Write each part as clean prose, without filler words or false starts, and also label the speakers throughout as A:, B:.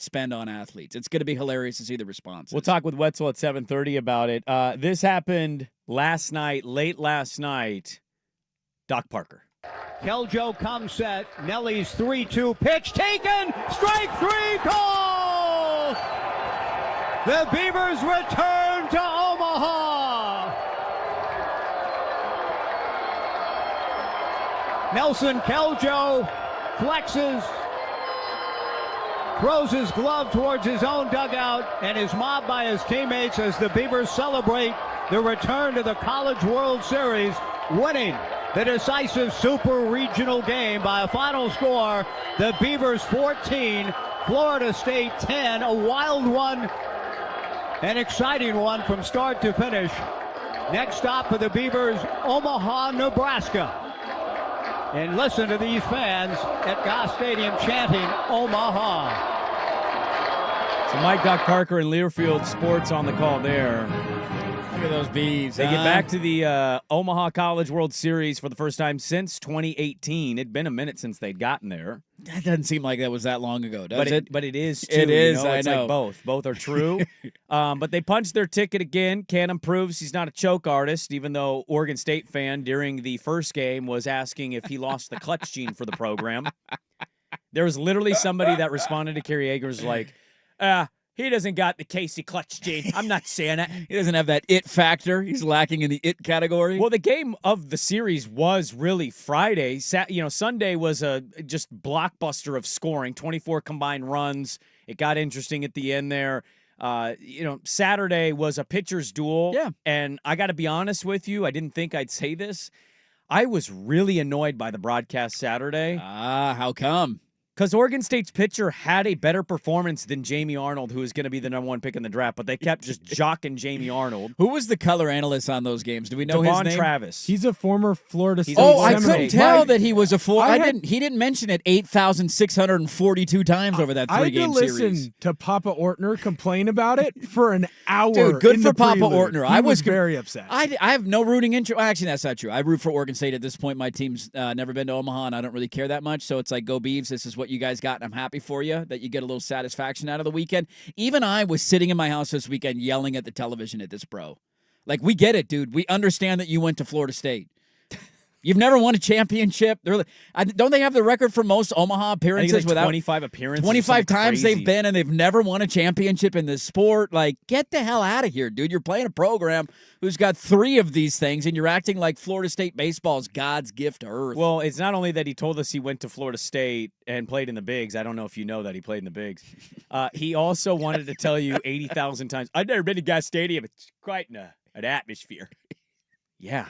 A: spend on athletes. It's going to be hilarious to see the response.
B: We'll talk with Wetzel at 7:30 about it. This happened late last night. Doc Parker.
C: Keljo comes set. Nelly's 3-2 pitch taken. Strike three call. The Beavers return to Omaha. Nelson Keljo flexes, throws his glove towards his own dugout, and is mobbed by his teammates as the Beavers celebrate the return to the College World Series, winning the decisive Super Regional game by a final score. The Beavers 14, Florida State 10, a wild one, an exciting one from start to finish. Next stop for the Beavers, Omaha, Nebraska. And listen to these fans at Goss Stadium chanting Omaha.
B: So Mike, Doc Parker, and Learfield Sports on the call there.
A: Look at those Beavs.
B: They get back to the Omaha College World Series for the first time since 2018. It'd been a minute since they'd gotten there.
A: That doesn't seem like that was that long ago, does it?
B: But it is, too.
A: It is,
B: It's
A: I know.
B: like both. Both are true. But they punched their ticket again. Canham proves he's not a choke artist, even though Oregon State fan during the first game was asking if he lost the clutch gene for the program. There was literally somebody that responded to Kerry Eggers like, he doesn't got the Casey clutch gene. I'm not saying it.
A: He doesn't have that it factor. He's lacking in the it category.
B: Well, the game of the series was really Friday. Sunday was a just blockbuster of scoring, 24 combined runs. It got interesting at the end there. Saturday was a pitcher's duel.
A: Yeah.
B: And I got to be honest with you, I didn't think I'd say this. I was really annoyed by the broadcast Saturday.
A: How come?
B: Because Oregon State's pitcher had a better performance than Jamie Arnold, who was going to be the number one pick in the draft, but they kept just jocking Jamie Arnold.
A: Who was the color analyst on those games? Do we know his
B: Devon
A: name?
B: Travis.
D: He's a former Florida State.
A: Oh, I
D: Seminole.
A: couldn't tell that he was a He didn't mention it 8,642 times over that three-game
D: series. I had to listen to Papa Ortner complain about it for an hour.
A: Dude, good
D: in
A: for
D: the
A: Papa
D: prelude.
A: Ortner.
D: He
A: I
D: was
A: was
D: very upset.
A: I have no rooting interest. Well, actually, that's not true. I root for Oregon State at this point. My team's never been to Omaha, and I don't really care that much. So it's like, go Beavs. This is what you guys got, and I'm happy for you that you get a little satisfaction out of the weekend. Even I was sitting in my house this weekend yelling at the television at this bro. Like, we get it, dude. We understand that you went to Florida State. You've never won a championship. Don't they have the record for most Omaha appearances?
B: Without 25 appearances.
A: 25 times
B: crazy.
A: they've been, and they've never won a championship in this sport. Like, get the hell out of here, dude. You're playing a program who's got 3 of these things, and you're acting like Florida State baseball is God's gift to earth.
B: Well, it's not only that he told us he went to Florida State and played in the bigs. I don't know if you know that he played in the bigs. He also wanted to tell you 80,000 times, I've never been to Goss Stadium. It's quite an atmosphere. Yeah.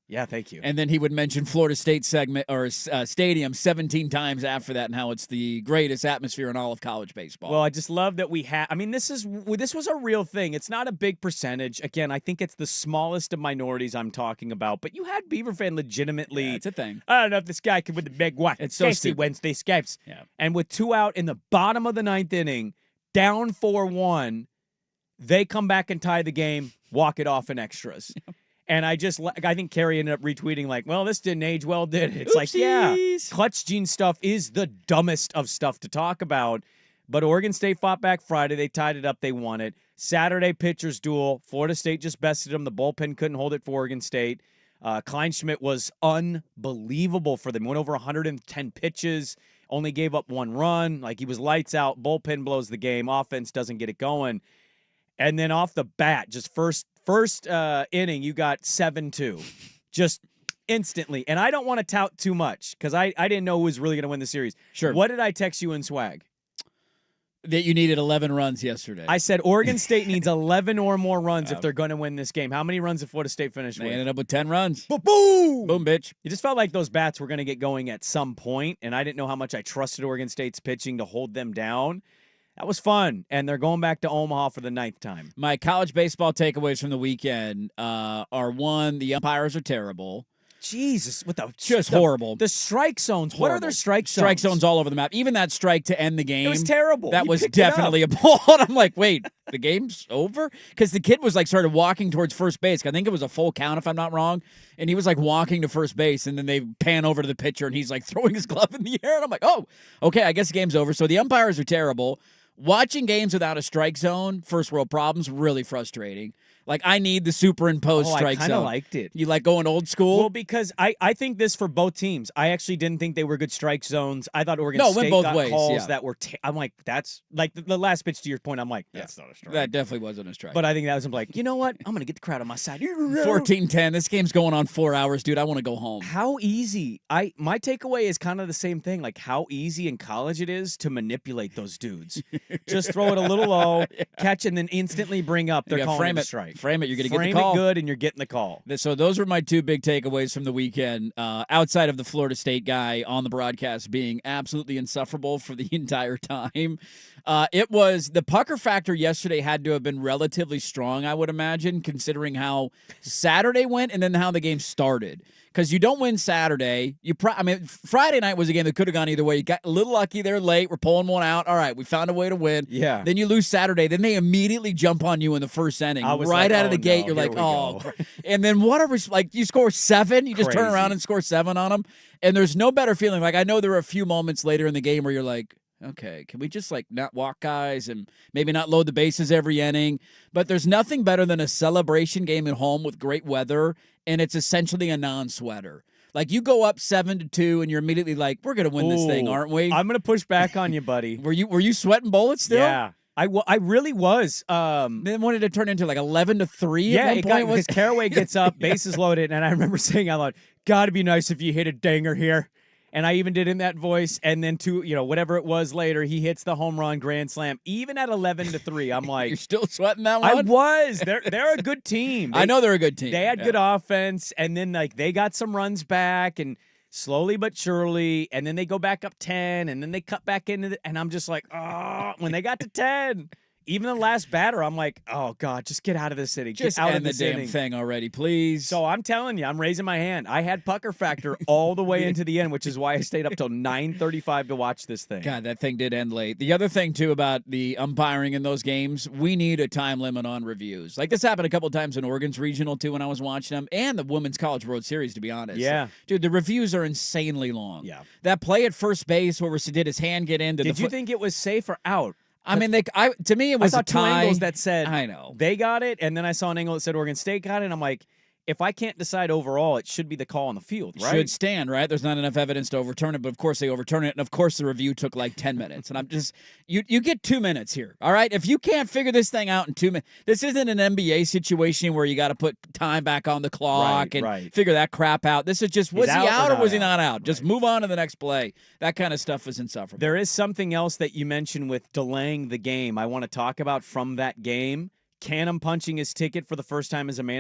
B: Yeah, thank you.
A: And then he would mention Florida State stadium 17 times after that, and how it's the greatest atmosphere in all of college baseball.
B: Well, I just love that we have. I mean, this was a real thing. It's not a big percentage. Again, I think it's the smallest of minorities I'm talking about. But you had Beaver fan legitimately.
A: Yeah, it's a thing.
B: I don't know if this guy could win the big one.
A: It's so stupid.
B: Wednesday Skypes.
A: Yeah.
B: And with 2 out in the bottom of the 9th inning, down 4-1, they come back and tie the game, walk it off in extras. And I think Kerry ended up retweeting like, well, this didn't age well, did it? It's like, yeah, clutch gene stuff is the dumbest of stuff to talk about. But Oregon State fought back Friday. They tied it up. They won it. Saturday, pitchers duel. Florida State just bested them. The bullpen couldn't hold it for Oregon State. Kleinschmidt was unbelievable for them. Went over 110 pitches, only gave up 1 run. Like, he was lights out. Bullpen blows the game. Offense doesn't get it going. And then off the bat, just first inning, you got 7-2, just instantly. And I don't want to tout too much because I didn't know who was really going to win the series.
A: Sure.
B: What did I text you in Swag?
A: That you needed 11 runs yesterday.
B: I said Oregon State needs 11 or more runs if they're going to win this game. How many runs did Florida State finish
A: They
B: with?
A: ended up with 10 runs.
B: Boom!
A: Boom, bitch.
B: It just felt like those bats were going to get going at some point, and I didn't know how much I trusted Oregon State's pitching to hold them down. That was fun, and they're going back to Omaha for the 9th time.
A: My college baseball takeaways from the weekend are, 1, the umpires are terrible.
B: Jesus,
A: Just horrible.
B: The strike zones.
A: Horrible.
B: What are their strike zones?
A: Strike zones all over the map. Even that strike to end the game.
B: It was terrible.
A: That
B: He
A: was
B: picked it up.
A: definitely a ball. And I'm like, wait, the game's over? Because the kid was like started walking towards first base. I think it was a full count, if I'm not wrong. And he was like walking to first base, and then they pan over to the pitcher, and he's like throwing his glove in the air. And I'm like, oh, okay, I guess the game's over. So the umpires are terrible. Watching games without a strike zone, first world problems, really frustrating. Like, I need the superimposed strike
B: I
A: zone.
B: kind of liked it.
A: You like going old school?
B: Well, because I think this for both teams. I actually didn't think they were good strike zones. I thought Oregon
A: went
B: State
A: both
B: got
A: ways,
B: calls
A: yeah.
B: that were I'm like, that's like the last pitch to your point. I'm like, that's not a strike.
A: That definitely wasn't a strike.
B: But I think that was like, you know what? I'm going to get the crowd on my side.
A: 14-10. This game's going on 4 hours, dude. I want to go home.
B: How easy. My takeaway is kind of the same thing. Like how easy in college it is to manipulate those dudes. Just throw it a little low, catch, and then instantly bring up. They're calling it a strike.
A: Frame it. You're going to get the
B: Frame
A: call.
B: it good, and you're getting the call.
A: So those were my two big takeaways from the weekend, outside of the Florida State guy on the broadcast being absolutely insufferable for the entire time. It was the pucker factor yesterday had to have been relatively strong, I would imagine, considering how Saturday went and then how the game started. Because you don't win Saturday. Friday night was a game that could have gone either way. You got a little lucky there late. We're pulling one out. All right, we found a way to win.
B: Yeah.
A: Then you lose Saturday. Then they immediately jump on you in the first inning. Right out of the gate, you're like, oh. And then you score 7. You just turn around and score 7 on them. And there's no better feeling. Like, I know there were a few moments later in the game where you're like, okay, can we just not walk guys and maybe not load the bases every inning? But there's nothing better than a celebration game at home with great weather, and it's essentially a non-sweater. Like, you go up 7-2, and you're immediately like, we're going to win this thing, aren't we?
B: I'm going to push back on you, buddy.
A: Were you sweating bullets still?
B: Yeah. I really was.
A: Then wanted to turn into 11-3
B: yeah,
A: at one point.
B: Because Caraway gets up, bases loaded, and I remember saying out loud, "Got to be nice if you hit a dinger here." And I even did in that voice. And then whatever it was later, he hits the home run grand slam. Even at 11-3, I'm like,
A: you're still sweating that one?
B: I was. They're a good team.
A: I know they're a good team.
B: They had good offense, and then they got some runs back, and slowly but surely, and then they go back up 10, and then they cut back into it, and I'm just like, oh, when they got to 10. Even the last batter, I'm like, oh, God, just get out of this inning.
A: Just
B: get out
A: end
B: of this
A: the damn
B: inning.
A: thing already, please.
B: So I'm telling you, I'm raising my hand. I had pucker factor all the way into the end, which is why I stayed up till 9:35 to watch this thing.
A: God, that thing did end late. The other thing, too, about the umpiring in those games, we need a time limit on reviews. Like, this happened a couple of times in Oregon's regional, too, when I was watching them, and the Women's College World Series, to be honest.
B: Yeah.
A: Dude, the reviews are insanely long.
B: Yeah.
A: That play at first base where did his hand get into
B: Did you think it was safe or out?
A: I mean, to me, it was
B: I saw
A: a tie.
B: 2 angles that said
A: I know.
B: they got it, and then I saw an angle that said Oregon State got it, and I'm like, if I can't decide overall, it should be the call on the field, right?
A: Should stand, right? There's not enough evidence to overturn it, but of course they overturn it, and of course the review took 10 minutes. And I'm just, you get 2 minutes here, all right? If you can't figure this thing out in 2 minutes, this isn't an NBA situation where you got to put time back on the clock and figure that crap out. This is just, was he out or was he not out? Just move on to the next play. That kind of stuff is insufferable.
B: There is something else that you mentioned with delaying the game I want to talk about from that game. Canham punching his ticket for the first time as a manager.